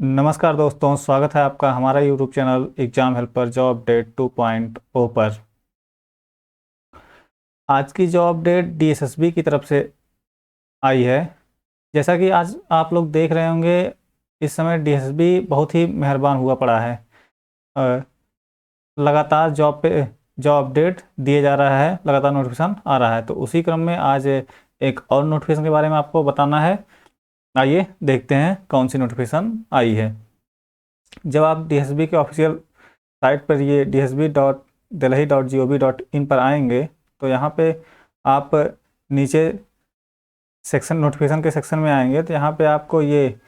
नमस्कार दोस्तों, स्वागत है आपका हमारा YouTube channel exam helper job update 2.0 पर। आज की जॉब अपडेट डीएसएसबी की तरफ से आई है। जैसा कि आज आप लोग देख रहे होंगे, इस समय डीएसएसबी बहुत ही मेहरबान हुआ पड़ा है। अ, लगातार जॉब अपडेट दिए जा रहा है, लगातार नोटिफिकेशन आ रहा है। तो उसी क्रम में आज एक और नोटिफिकेशन के बारे में आपको बताना है। आइए देखते हैं कौन सी नोटिफिकेशन आई है। जब आप डीएसएसबी के ऑफिशियल साइट पर ये dsb.delhi.gov.in पर आएंगे तो यहाँ पे आप नीचे सेक्शन नोटिफिकेशन के सेक्शन में आएंगे तो यहाँ पे आपको ये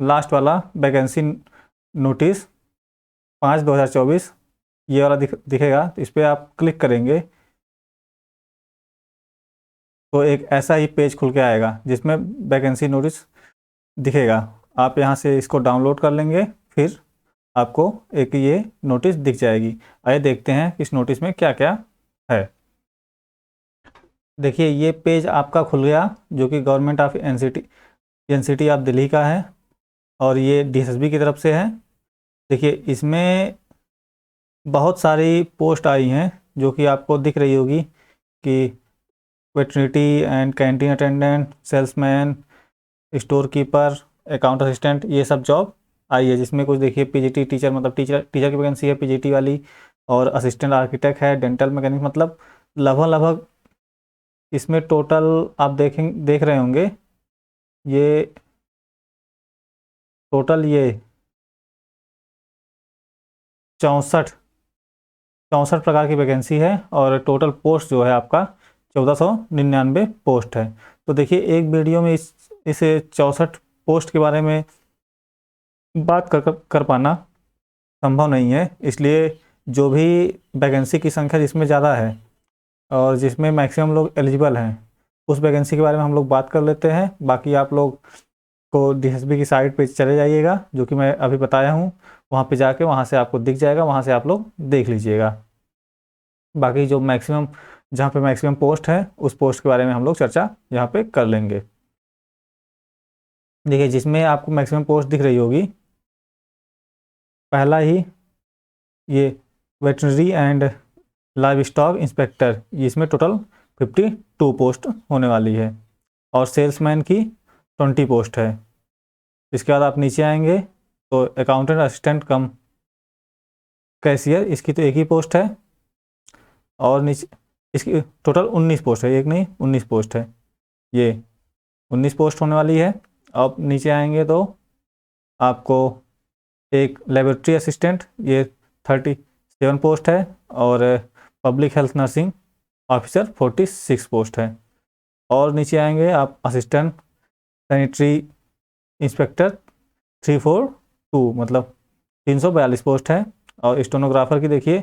लास्ट वाला वैकेंसी नोटिस 5/2024 ये वाला दिखेगा। तो इस पर आप क्लिक करेंगे तो एक ऐसा ही पेज खुल के आएगा जिसमें वैकेंसी नोटिस दिखेगा। आप यहाँ से इसको डाउनलोड कर लेंगे, फिर आपको एक ये नोटिस दिख जाएगी। आइए देखते हैं इस नोटिस में क्या क्या है। देखिए ये पेज आपका खुल गया जो कि government of NCT of Delhi का है और ये डीएसएसबी की तरफ से है। देखिए इसमें बहुत सारी पोस्ट आई हैं जो कि आपको दिख रही होगी कि veterinary and canteen attendant, salesman, store keeper, account assistant, ये सब जॉब आई है। जिसमें कुछ देखिए पीजीटी टीचर, मतलब टीचर की वैकेंसी है पीजीटी वाली, और असिस्टेंट आर्किटेक्ट है, डेंटल मैकेनिक, मतलब लगभग इसमें टोटल आप देख रहे होंगे ये टोटल ये 64 प्रकार की वैकेंसी है और टोटल पोस्ट जो है आपका 1499 पोस्ट है। तो देखिए एक वीडियो में इस 64 पोस्ट के बारे में बात कर पाना संभव नहीं है, इसलिए जो भी वैकेंसी की संख्या जिसमें ज़्यादा है और जिसमें मैक्सिमम लोग एलिजिबल हैं उस वैकेंसी के बारे में हम लोग बात कर लेते हैं। बाकी आप लोग को डीएसएसबी की साइट पे चले जाइएगा जो कि मैं अभी बताया हूँ, वहाँ पे जाके वहाँ से आपको दिख जाएगा, वहाँ से आप लोग देख लीजिएगा। बाकी जो मैक्सिमम, जहाँ पे मैक्सिमम पोस्ट है उस पोस्ट के बारे में हम लोग चर्चा यहाँ पे कर लेंगे। देखिए जिसमें आपको मैक्सिमम पोस्ट दिख रही होगी, पहला ही ये veterinary and live stock inspector, इसमें टोटल 52 पोस्ट होने वाली है और सेल्समैन की 20 पोस्ट है। इसके बाद आप नीचे आएंगे तो अकाउंटेंट असिस्टेंट कम कैशियर, इसकी तो एक ही पोस्ट है और नीचे इसकी टोटल 19 पोस्ट है, एक नहीं 19 पोस्ट है, ये 19 पोस्ट होने वाली है। अब नीचे आएंगे तो आपको एक लेबोरेटरी असिस्टेंट, ये 37 पोस्ट है और public health nursing officer 46 post है। और नीचे आएंगे आप असिस्टेंट सैनिटरी इंस्पेक्टर 342, मतलब 342 पोस्ट है और स्टेनोग्राफर की देखिए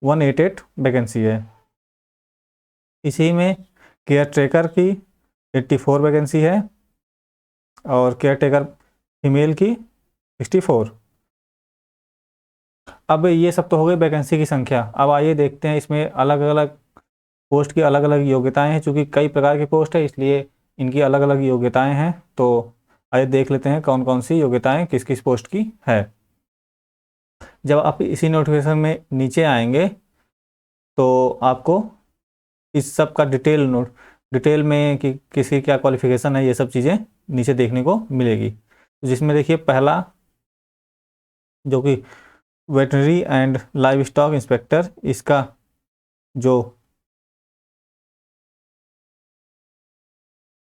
188 वैकेंसी है। इसी में केयर टेकर की 84 वैकेंसी है और केयर टेकर फीमेल की 64। अब ये सब तो हो गई वैकेंसी की संख्या। अब आइए देखते हैं इसमें अलग अलग पोस्ट की अलग अलग योग्यताएं हैं। चूँकि कई प्रकार की पोस्ट है इसलिए इनकी अलग अलग योग्यताएं हैं। तो आइए देख लेते हैं कौन कौन सी योग्यताएं किस किस पोस्ट की है। जब आप इसी नोटिफिकेशन में नीचे आएंगे तो आपको इस सब का डिटेल में कि किसी क्या क्वालिफिकेशन है, ये सब चीज़ें नीचे देखने को मिलेगी। तो जिसमें देखिए पहला जो कि veterinary and live stock inspector, इसका जो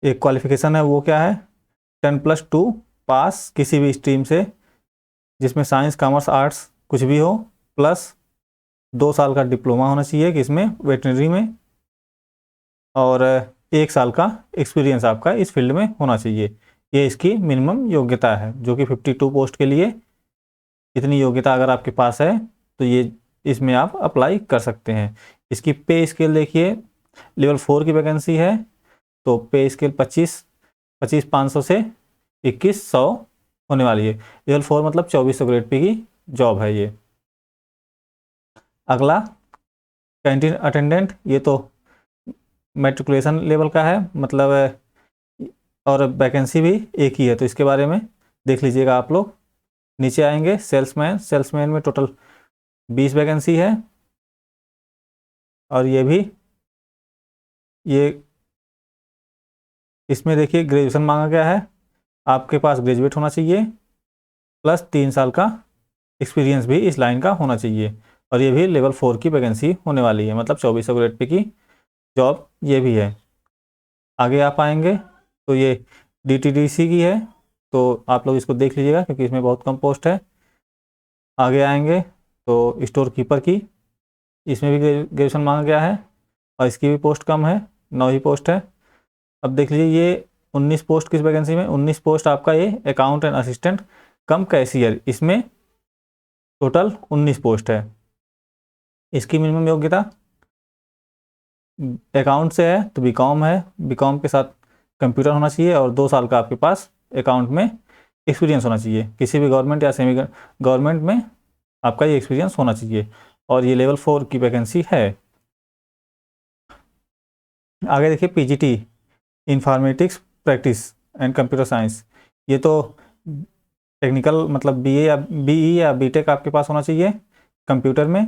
एक क्वालिफिकेशन है वो क्या है, 10+2 पास किसी भी स्ट्रीम से, जिसमें साइंस कॉमर्स आर्ट्स कुछ भी हो, प्लस 2 साल का डिप्लोमा होना चाहिए कि इसमें वेटनरी में, और 1 साल का एक्सपीरियंस आपका इस फील्ड में होना चाहिए। ये इसकी मिनिमम योग्यता है जो कि 52 पोस्ट के लिए इतनी योग्यता अगर आपके पास है तो ये इसमें आप अप्लाई कर सकते हैं। इसकी पे स्केल देखिए, लेवल 4 की वैकेंसी है तो पे स्केल 25,500 से 2100 होने वाली है। लेवल 4 मतलब 2400 ग्रेड पे की जॉब है ये। अगला कैंटीन अटेंडेंट, ये तो मैट्रिकुलेशन लेवल का है, मतलब और वैकेंसी भी एक ही है तो इसके बारे में देख लीजिएगा आप लोग। नीचे आएंगे सेल्समैन, सेल्समैन में टोटल 20 वैकेंसी है। और ये इसमें देखिए ग्रेजुएशन मांगा गया है, आपके पास ग्रेजुएट होना चाहिए प्लस 3 साल का एक्सपीरियंस भी इस लाइन का होना चाहिए। और ये भी लेवल 4 की वैकेंसी होने वाली है, मतलब 2400 ग्रेड पे की जॉब ये भी है। आगे आप आएंगे तो ये DTDC की है, तो आप लोग इसको देख लीजिएगा क्योंकि इसमें बहुत कम पोस्ट है। आगे आएंगे तो स्टोर कीपर की, इसमें भी ग्रेजुएशन मांगा गया है और इसकी भी पोस्ट कम है, 9 ही पोस्ट है। अब देख लीजिए ये 19 पोस्ट किस वैकेंसी में, 19 पोस्ट आपका ये account and assistant come cashier, इसमें टोटल 19 पोस्ट है। इसकी मिनिमम योग्यता अकाउंट से है तो बीकॉम है, बीकॉम के साथ कंप्यूटर होना चाहिए और 2 साल का आपके पास अकाउंट में एक्सपीरियंस होना चाहिए। किसी भी गवर्नमेंट या सेमी गवर्नमेंट में आपका ये एक्सपीरियंस होना चाहिए और ये लेवल 4 की वैकेंसी है। आगे देखिए PGT informatics practice and computer science, ये तो टेक्निकल मतलब BE या BTech आपके पास होना चाहिए कंप्यूटर में।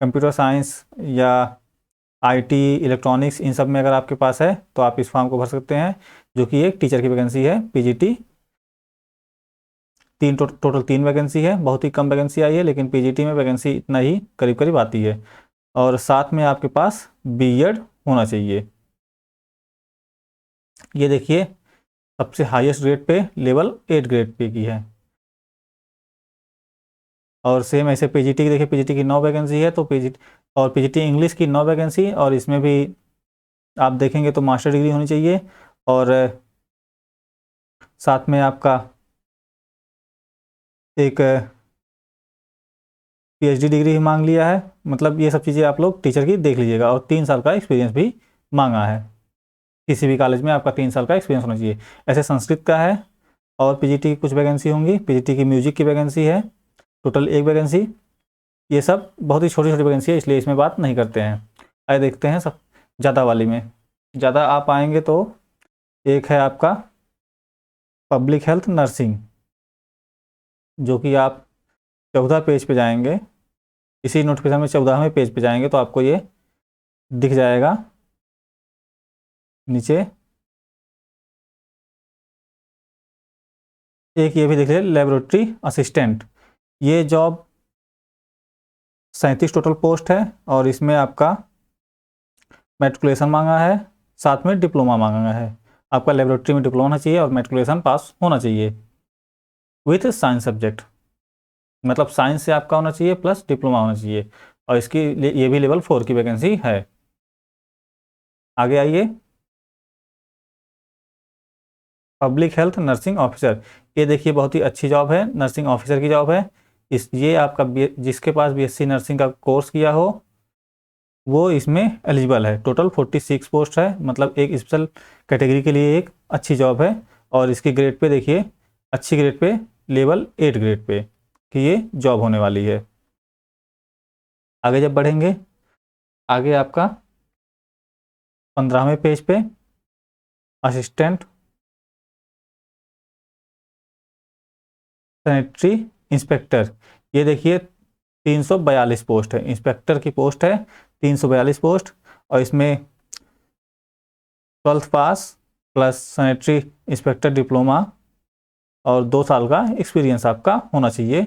कंप्यूटर साइंस या IT इलेक्ट्रॉनिक्स इन सब में अगर आपके पास है तो आप इस फॉर्म को भर सकते हैं, जो कि एक टीचर की वैकेंसी है। PGT टोटल 3 वैकेंसी है, बहुत ही कम वैकेंसी आई है, लेकिन PGT में वैकेंसी इतना ही करीब करीब आती है। और साथ में आपके पास B.Ed होना चाहिए। ये देखिए सबसे highest grade pay level 8 grade pay की है। और सेम ऐसे PGT की देखिए, PGT की 9 वैकेंसी है तो PGT इंग्लिश की 9 वैकेंसी, और इसमें भी आप देखेंगे तो मास्टर डिग्री होनी चाहिए और साथ में आपका एक PhD डिग्री ही मांग लिया है। मतलब ये सब चीज़ें आप लोग टीचर की देख लीजिएगा। और 3 साल का एक्सपीरियंस भी मांगा है, किसी भी कॉलेज में आपका 3 साल का एक्सपीरियंस होना चाहिए। ऐसे संस्कृत का है और PGT की कुछ वैकेंसी होंगी। PGT की म्यूजिक की वैकेंसी है, टोटल 1 वैकेंसी। ये सब बहुत ही छोटी छोटी वैकेंसी है, इसलिए इसमें बात नहीं करते हैं। आइए देखते हैं सब ज़्यादा वाली में। ज़्यादा आप आएंगे तो एक है आपका पब्लिक हेल्थ नर्सिंग, जो कि आप 14 पेज पे जाएंगे, इसी नोटिफिकेशन में 14वें पेज पे जाएंगे तो आपको ये दिख जाएगा नीचे। एक ये भी देख लीजिए लेबोरेटरी असिस्टेंट, ये जॉब 37 टोटल पोस्ट है और इसमें आपका मैट्रिकुलेशन मांगा है, साथ में डिप्लोमा मांगा है। आपका लेबोरेटरी में डिप्लोमा होना चाहिए और मैट्रिकुलेशन पास होना चाहिए विथ साइंस सब्जेक्ट, मतलब साइंस से आपका होना चाहिए प्लस डिप्लोमा होना चाहिए। और इसकी ये भी लेवल 4 की वैकेंसी है। आगे आइए, पब्लिक हेल्थ नर्सिंग ऑफिसर, ये देखिए बहुत ही अच्छी जॉब है, नर्सिंग ऑफिसर की जॉब है। ये आपका जिसके पास BSc नर्सिंग का कोर्स किया हो वो इसमें एलिजिबल है। टोटल 46 पोस्ट है, मतलब एक स्पेशल कैटेगरी के लिए एक अच्छी जॉब है। और इसकी ग्रेड पे देखिए, अच्छी grade pay level 8 grade pay कि ये जॉब होने वाली है। आगे जब बढ़ेंगे, आगे आपका 15वें पेज पे असिस्टेंट सैनिटरी इंस्पेक्टर, ये देखिए 342 पोस्ट है, इंस्पेक्टर की पोस्ट है 342 पोस्ट। और इसमें 12th पास प्लस सैनिटरी इंस्पेक्टर डिप्लोमा और 2 साल का एक्सपीरियंस आपका होना चाहिए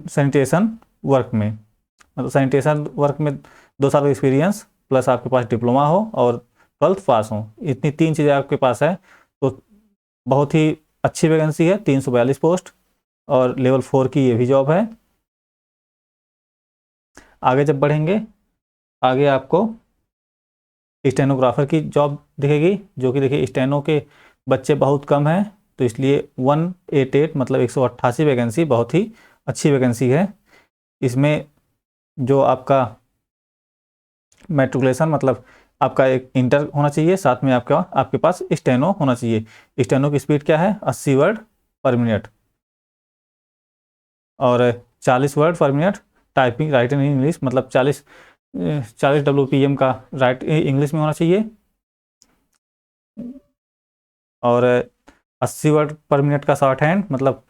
सैनिटेशन वर्क में, मतलब सैनिटेशन वर्क में 2 साल का एक्सपीरियंस प्लस आपके पास डिप्लोमा हो और 12th पास हो। इतनी 3 चीज़ें आपके पास है तो बहुत ही अच्छी वैकेंसी है, 342 पोस्ट और लेवल 4 की ये भी जॉब है। आगे जब बढ़ेंगे, आगे आपको स्टेनोग्राफर की जॉब दिखेगी, जो कि देखिए स्टेनो के बच्चे बहुत कम हैं तो इसलिए 188 मतलब 188 वैकेंसी बहुत ही अच्छी वैकेंसी है। इसमें जो आपका मैट्रिकुलेशन मतलब आपका एक इंटर होना चाहिए, साथ में आपके पास स्टेनो होना चाहिए। स्टेनो की स्पीड क्या है, 80 वर्ड पर मिनट और 40 वर्ड पर minute typing writing in English, मतलब 40 WPM का राइट इंग्लिश में होना चाहिए। और 80 वर्ड पर मिनट का शॉर्ट हैंड, मतलब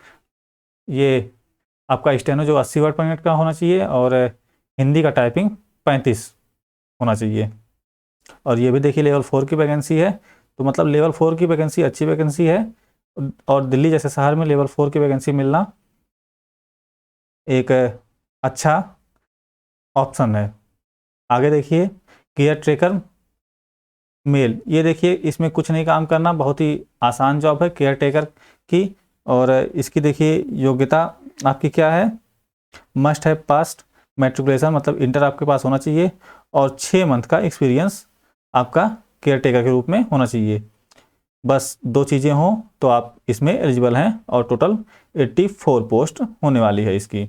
ये आपका स्टेनो जो 80 वर्ड पर मिनट का होना चाहिए, और हिंदी का टाइपिंग 35 होना चाहिए। और ये भी देखिए लेवल 4 की वैकेंसी है, तो मतलब लेवल 4 की वैकेंसी अच्छी वैकेंसी है, और दिल्ली जैसे शहर में लेवल 4 की वैकेंसी मिलना एक अच्छा ऑप्शन है। आगे देखिए केयर टेकर मेल, ये देखिए इसमें कुछ नहीं काम करना, बहुत ही आसान जॉब है केयर टेकर की। और इसकी देखिए योग्यता आपकी क्या है, मस्ट हैव पास्ट मैट्रिकुलेशन, मतलब इंटर आपके पास होना चाहिए, और 6 मंथ का एक्सपीरियंस आपका केयर टेकर के रूप में होना चाहिए। बस 2 चीज़ें हों तो आप इसमें एलिजिबल हैं, और टोटल 84 पोस्ट होने वाली है इसकी।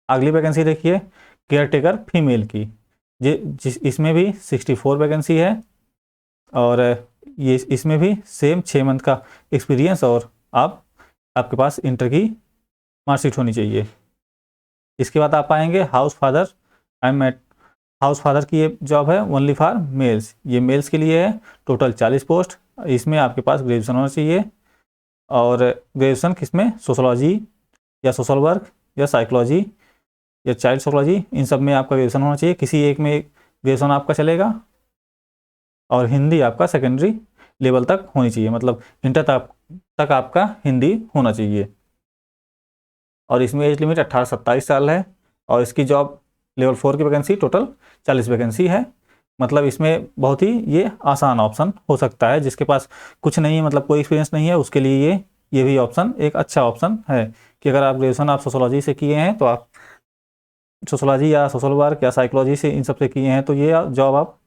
अगली वैकेंसी देखिए केयर टेकर फीमेल की, इसमें भी 64 वैकेंसी है, और ये इसमें भी सेम 6 मंथ का एक्सपीरियंस, और आपके पास इंटर की मार्कशीट होनी चाहिए। इसके बाद आप आएंगे house father and house father की ये जॉब है ओनली फॉर मेल्स, ये मेल्स के लिए है, टोटल 40 पोस्ट। इसमें आपके पास ग्रेजुएशन होना चाहिए, और ग्रेजुएशन किसमें, सोशोलॉजी या सोशल वर्क या साइकोलॉजी या चाइल्ड साइकोलॉजी, इन सब में आपका ग्रेजुएशन होना चाहिए, किसी एक में ग्रेजुएशन आपका चलेगा। और हिंदी आपका सेकेंडरी लेवल तक होनी चाहिए, मतलब इंटर तक आपका हिंदी होना चाहिए। और इसमें एज लिमिट 18 से 27 साल है, और इसकी जॉब लेवल 4 की वैकेंसी टोटल 40 वैकेंसी है। मतलब इसमें बहुत ही ये आसान ऑप्शन हो सकता है, जिसके पास कुछ नहीं है, मतलब कोई एक्सपीरियंस नहीं है, उसके लिए ये भी ऑप्शन एक अच्छा ऑप्शन है कि अगर आप ग्रेजुएशन आप सोशोलॉजी से किए हैं, तो आप सोशोलॉजी या सोशल वर्क या साइकोलॉजी से इन सब से किए हैं, तो ये जॉब आप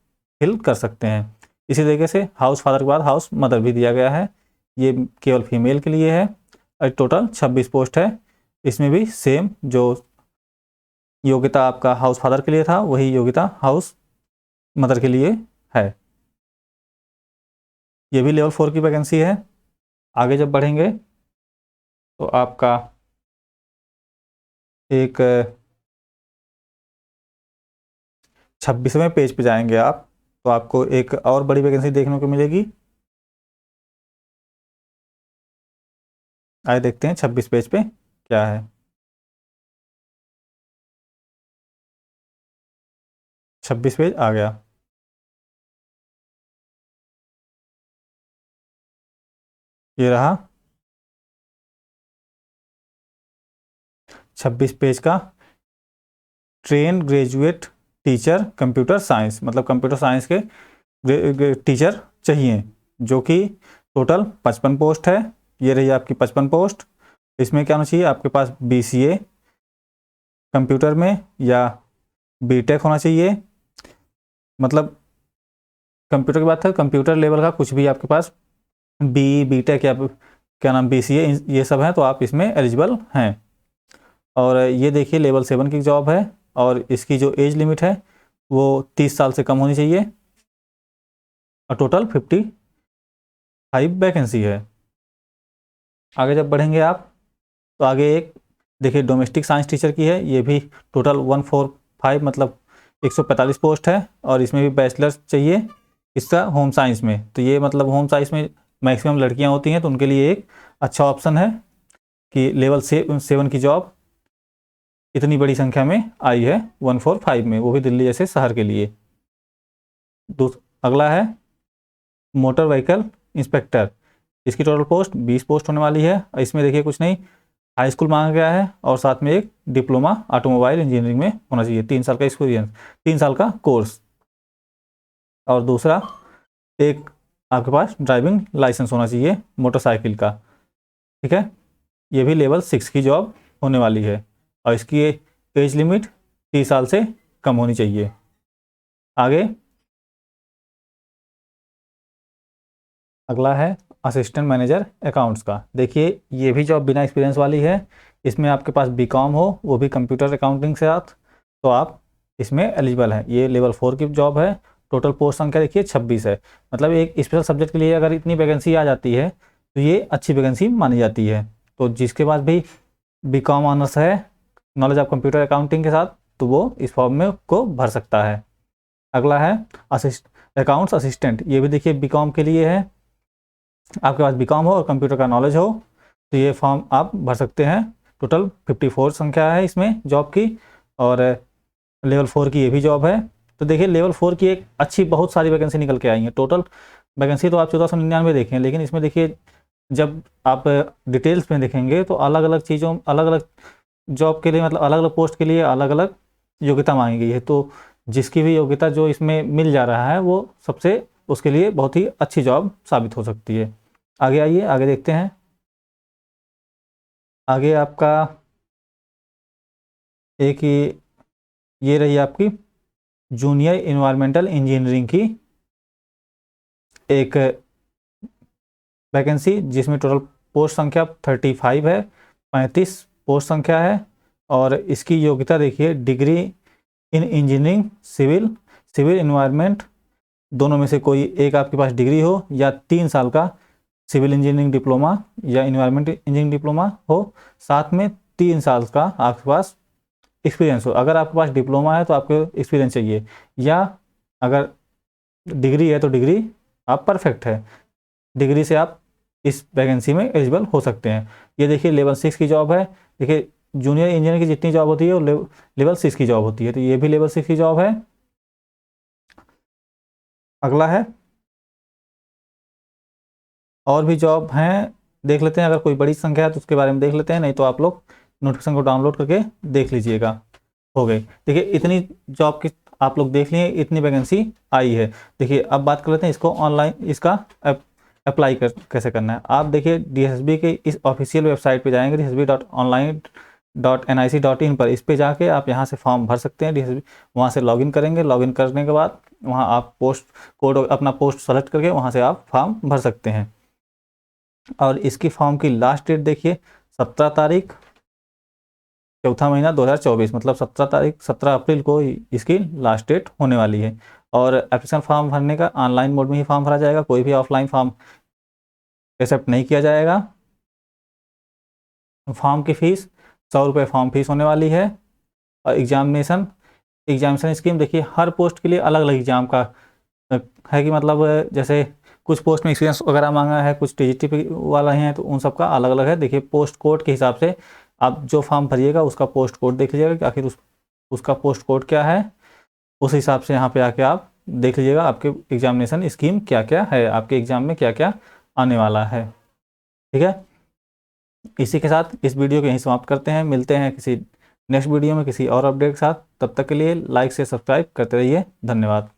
फिल कर सकते हैं। इसी तरीके से हाउस फादर के बाद हाउस मदर भी दिया गया है, ये केवल फीमेल के लिए है, और टोटल 26 पोस्ट है। इसमें भी सेम जो योग्यता आपका हाउस फादर के लिए था, वही योग्यता हाउस मदर के लिए है। ये भी लेवल 4 की वैकेंसी है। आगे जब बढ़ेंगे तो आपका एक 26वें पेज पे जाएंगे आप, तो आपको एक और बड़ी वैकेंसी देखने को मिलेगी। आइए देखते हैं 26 पेज पे क्या है। 26 पेज आ गया, ये रहा 26 पेज का। Train graduate teacher computer science, मतलब कंप्यूटर साइंस के टीचर चाहिए, जो कि टोटल 55 पोस्ट है। ये रही आपकी 55 पोस्ट। इसमें क्या होना चाहिए, आपके पास BCA कंप्यूटर में या बीटेक होना चाहिए, मतलब कंप्यूटर की बात है, कंप्यूटर लेवल का कुछ भी आपके पास बीटेक या क्या नाम BCA ये सब है, तो आप इसमें एलिजिबल हैं। और ये देखिए लेवल 7 की जॉब है, और इसकी जो एज लिमिट है वो 30 साल से कम होनी चाहिए, और टोटल 55 वैकेंसी है। आगे जब बढ़ेंगे आप, तो आगे एक देखिए डोमेस्टिक साइंस टीचर की है, ये भी टोटल 145 मतलब 145 पोस्ट है, और इसमें भी बैचलर्स चाहिए इसका होम साइंस में। तो ये मतलब होम साइंस में मैक्सिमम लड़कियां होती हैं, तो उनके लिए एक अच्छा ऑप्शन है कि लेवल 7 की जॉब इतनी बड़ी संख्या में आई है 145 में, वो भी दिल्ली जैसे शहर के लिए। अगला है मोटर व्हीकल इंस्पेक्टर, इसकी टोटल पोस्ट 20 पोस्ट होने वाली है। इसमें देखिए कुछ नहीं, हाई स्कूल मांगा गया है, और साथ में एक डिप्लोमा ऑटोमोबाइल इंजीनियरिंग में होना चाहिए, 3 साल का एक्सपीरियंस, 3 साल का कोर्स, और दूसरा एक आपके पास ड्राइविंग लाइसेंस होना चाहिए मोटरसाइकिल का। ठीक है, ये भी लेवल 6 की जॉब होने वाली है, और इसकी एज लिमिट 30 साल से कम होनी चाहिए। आगे अगला है असिस्टेंट मैनेजर अकाउंट्स का। देखिए ये भी जॉब बिना एक्सपीरियंस वाली है, इसमें आपके पास BCom हो, वो भी कंप्यूटर अकाउंटिंग से साथ, तो आप इसमें एलिजिबल हैं। ये लेवल 4 की जॉब है, टोटल पोस्ट संख्या देखिए 26 है, मतलब एक स्पेशल सब्जेक्ट के लिए अगर इतनी वैकेंसी आ जाती है तो ये अच्छी वैकेंसी मानी जाती है। तो जिसके पास भी BCom ऑनर्स है, नॉलेज ऑफ कंप्यूटर अकाउंटिंग के साथ, तो वो इस फॉर्म में को भर सकता है। अगला है अकाउंट्स असिस्टेंट, ये भी देखिए BCom के लिए है, आपके पास बीकॉम हो और कंप्यूटर का नॉलेज हो तो ये फॉर्म आप भर सकते हैं। टोटल 54 संख्या है इसमें जॉब की, और लेवल 4 की ये भी जॉब है। तो देखिए लेवल 4 की एक अच्छी बहुत सारी वैकेंसी निकल के आई हैं। टोटल वैकेंसी तो आप 1499 देखें, लेकिन इसमें देखिए जब आप डिटेल्स में देखेंगे तो अलग अलग चीज़ों, अलग अलग जॉब के लिए, मतलब अलग अलग पोस्ट के लिए अलग अलग योग्यता मांगी गई है। तो जिसकी भी योग्यता जो इसमें मिल जा रहा है वो सबसे उसके लिए बहुत ही अच्छी जॉब साबित हो सकती है। आगे आइए, आगे देखते हैं। आगे आपका एक ये रही आपकी जूनियर इन्वायरमेंटल इंजीनियरिंग की एक वैकेंसी, जिसमें टोटल पोस्ट संख्या 35 है, 35 पोस्ट संख्या है। और इसकी योग्यता देखिए, degree in engineering, civil environment, दोनों में से कोई एक आपके पास डिग्री हो, या 3 साल का सिविल इंजीनियरिंग डिप्लोमा या इन्वायरमेंट इंजीनियरिंग डिप्लोमा हो, साथ में 3 साल का आपके पास एक्सपीरियंस हो। अगर आपके पास डिप्लोमा है तो आपको एक्सपीरियंस चाहिए, या अगर डिग्री है तो डिग्री आप परफेक्ट है, डिग्री से आप इस वैकेंसी में एलिजिबल हो सकते हैं। ये देखिए लेवल 6 की जॉब है। देखिए जूनियर इंजीनियर की जितनी जॉब होती है वो लेवल 6 की जॉब होती है, तो ये भी लेवल 6 की जॉब है। अगला है, और भी जॉब हैं, देख लेते हैं। अगर कोई बड़ी संख्या है तो उसके बारे में देख लेते हैं, नहीं तो आप लोग नोटिफिकेशन को डाउनलोड करके देख लीजिएगा। हो गए, देखिए इतनी जॉब की आप लोग देख लिए, इतनी वैकेंसी आई है। देखिए अब बात कर लेते हैं इसको ऑनलाइन, इसका अप्लाई कैसे करना है। आप देखिए DSSB के इस ऑफिशियल वेबसाइट पे जाएंगे, dsb.online.nic.in पर। इस पे जाके आप यहाँ से फॉर्म भर सकते हैं। DSSB वहाँ से लॉगिन करेंगे, लॉगिन करने के बाद वहाँ आप पोस्ट कोड, अपना पोस्ट सेलेक्ट करके वहाँ से आप फॉर्म भर सकते हैं। और इसकी फॉर्म की लास्ट डेट देखिए 17 तारीख चौथा महीना 2024, मतलब 17 अप्रैल को इसकी लास्ट डेट होने वाली है। और एप्लीकेशन फॉर्म भरने का ऑनलाइन मोड में ही फॉर्म भरा जाएगा, कोई भी ऑफलाइन फॉर्म एक्सेप्ट नहीं किया जाएगा। फॉर्म की फ़ीस 100 रुपये फॉर्म फीस होने वाली है। और एग्जामिनेशन स्कीम देखिए, हर पोस्ट के लिए अलग अलग एग्जाम का है, कि मतलब जैसे कुछ पोस्ट में एक्सपीरियंस वगैरह मांगा है, कुछ TGT वाला हैं, तो उन सब का अलग अलग है। देखिए पोस्ट कोड के हिसाब से आप जो फॉर्म भरिएगा उसका पोस्ट कोड देख लीजिएगा कि आखिर उसका पोस्ट कोड क्या है। उस हिसाब से यहाँ पे आके आप देख लीजिएगा आपके एग्जामिनेशन स्कीम क्या क्या है, आपके एग्ज़ाम में क्या क्या आने वाला है। ठीक है, इसी के साथ इस वीडियो को यहीं समाप्त करते हैं। मिलते हैं किसी नेक्स्ट वीडियो में किसी और अपडेट के साथ। तब तक के लिए लाइक से सब्सक्राइब करते रहिए। धन्यवाद।